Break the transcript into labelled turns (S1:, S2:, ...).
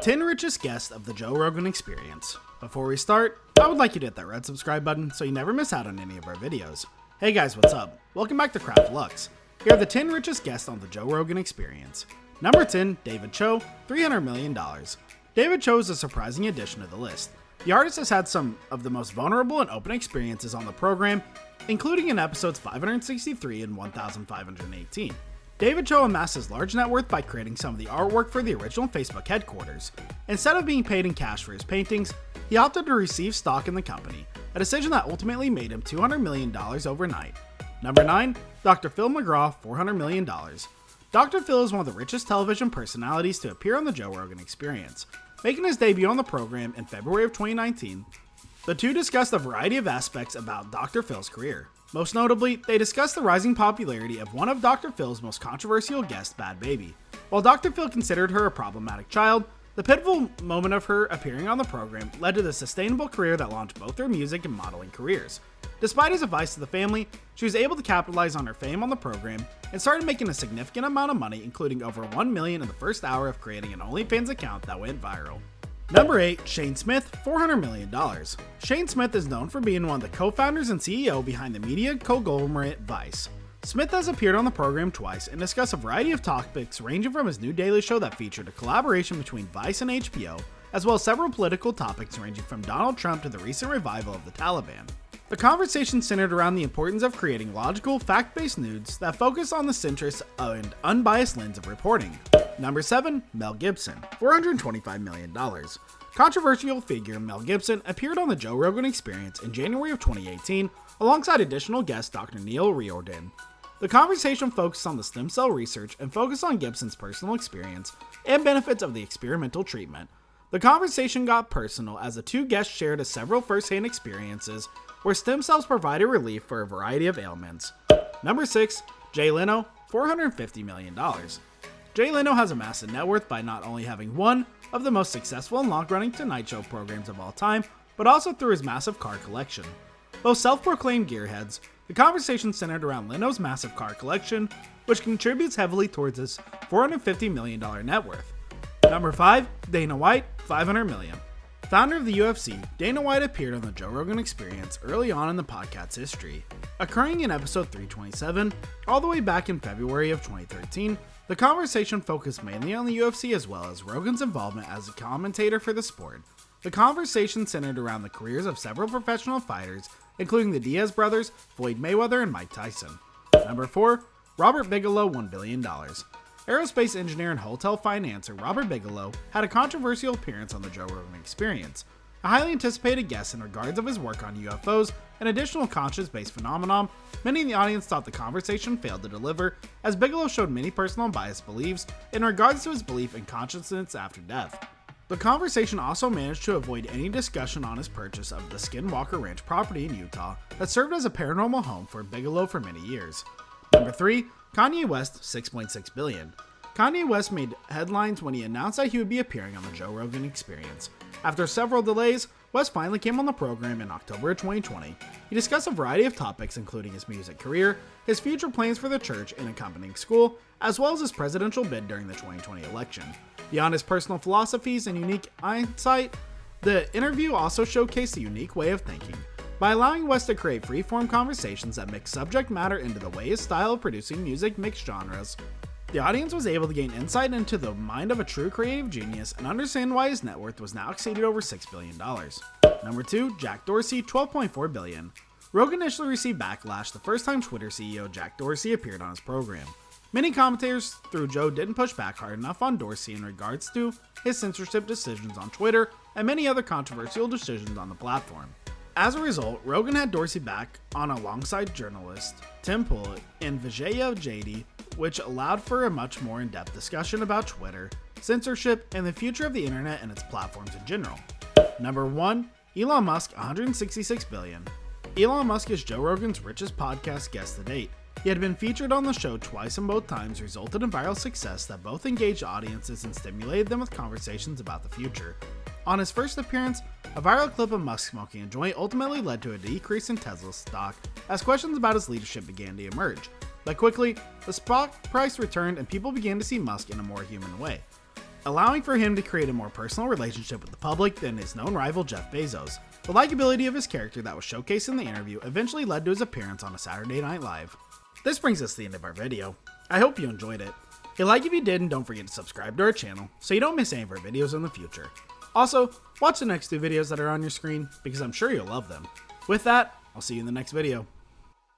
S1: 10 richest guests of the Joe Rogan Experience. Before we start, I would like you to hit that red subscribe button so you never miss out on any of our videos. Hey guys, what's up? Welcome back to Craft Lux. Here are the 10 richest guests on the Joe Rogan Experience. Number 10, David Cho, $300 million. David Cho is a surprising addition to the list. The artist has had some of the most vulnerable and open experiences on the program, including in episodes 563 and 1518. David Cho amassed his large net worth by creating some of the artwork for the original Facebook headquarters. Instead of being paid in cash for his paintings, he opted to receive stock in the company, a decision that ultimately made him $200 million overnight. Number 9, Dr. Phil McGraw, $400 million. Dr. Phil is one of the richest television personalities to appear on the Joe Rogan Experience. Making his debut on the program in February of 2019, the two discussed a variety of aspects about Dr. Phil's career. Most notably, they discussed the rising popularity of one of Dr. Phil's most controversial guests, Bad Baby. While Dr. Phil considered her a problematic child, the pivotal moment of her appearing on the program led to the sustainable career that launched both their music and modeling careers. Despite his advice to the family, she was able to capitalize on her fame on the program and started making a significant amount of money, including over $1 million in the first hour of creating an OnlyFans account that went viral. Number 8, Shane Smith, $400 million. Shane Smith is known for being one of the co-founders and CEO behind the media conglomerate Vice. Smith has appeared on the program twice and discussed a variety of topics ranging from his new daily show that featured a collaboration between Vice and HBO, as well as several political topics ranging from Donald Trump to the recent revival of the Taliban. The conversation centered around the importance of creating logical, fact-based news that focus on the centrist and unbiased lens of reporting. Number 7, Mel Gibson, $425 million. Controversial figure Mel Gibson appeared on the Joe Rogan Experience in January of 2018 alongside additional guest Dr. Neil Riordan. The conversation focused on the stem cell research and focused on Gibson's personal experience and benefits of the experimental treatment. The conversation got personal as the two guests shared several first-hand experiences where stem cells provided relief for a variety of ailments. Number 6, Jay Leno, $450 million. Jay Leno has amassed a net worth by not only having one of the most successful and long-running Tonight Show programs of all time, but also through his massive car collection. Both self-proclaimed gearheads, the conversation centered around Leno's massive car collection, which contributes heavily towards his $450 million net worth. Number 5, Dana White, $500 million. Founder of the UFC, Dana White appeared on the Joe Rogan Experience early on in the podcast's history. Occurring in episode 327, all the way back in February of 2013, the conversation focused mainly on the UFC as well as Rogan's involvement as a commentator for the sport. The conversation centered around the careers of several professional fighters, including the Diaz brothers, Floyd Mayweather, and Mike Tyson. Number 4, Robert Bigelow, $1 billion. Aerospace engineer and hotel financier Robert Bigelow had a controversial appearance on the Joe Rogan Experience. A highly anticipated guest in regards of his work on UFOs, an additional conscious-based phenomenon, many in the audience thought the conversation failed to deliver, as Bigelow showed many personal and biased beliefs in regards to his belief in consciousness after death. The conversation also managed to avoid any discussion on his purchase of the Skinwalker Ranch property in Utah that served as a paranormal home for Bigelow for many years. Number 3, Kanye West, $6.6 billion. Kanye West made headlines when he announced that he would be appearing on the Joe Rogan Experience. After several delays, West finally came on the program in October of 2020. He discussed a variety of topics including his music career, his future plans for the church and accompanying school, as well as his presidential bid during the 2020 election. Beyond his personal philosophies and unique insight, the interview also showcased a unique way of thinking. By allowing West to create free-form conversations that mix subject matter into the way his style of producing music mixed genres, the audience was able to gain insight into the mind of a true creative genius and understand why his net worth was now exceeded over $6 billion. Number 2, Jack Dorsey, $12.4 billion. Rogan initially received backlash the first time Twitter CEO Jack Dorsey appeared on his program. Many commentators through Joe didn't push back hard enough on Dorsey in regards to his censorship decisions on Twitter and many other controversial decisions on the platform. As a result, Rogan had Dorsey back on alongside journalists Tim Pool and Vijaya Jayati, which allowed for a much more in-depth discussion about Twitter, censorship, and the future of the internet and its platforms in general. Number 1, Elon Musk, $166 billion. Elon Musk is Joe Rogan's richest podcast guest to date. He had been featured on the show twice and both times resulted in viral success that both engaged audiences and stimulated them with conversations about the future. On his first appearance, a viral clip of Musk smoking a joint ultimately led to a decrease in Tesla's stock as questions about his leadership began to emerge. But quickly, the stock price returned and people began to see Musk in a more human way. allowing for him to create a more personal relationship with the public than his known rival Jeff Bezos. The likability of his character that was showcased in the interview eventually led to his appearance on a Saturday Night Live. This brings us to the end of our video. I hope you enjoyed it. Hit like if you did, and don't forget to subscribe to our channel so you don't miss any of our videos in the future. Also, watch the next two videos that are on your screen because I'm sure you'll love them. With that, I'll see you in the next video.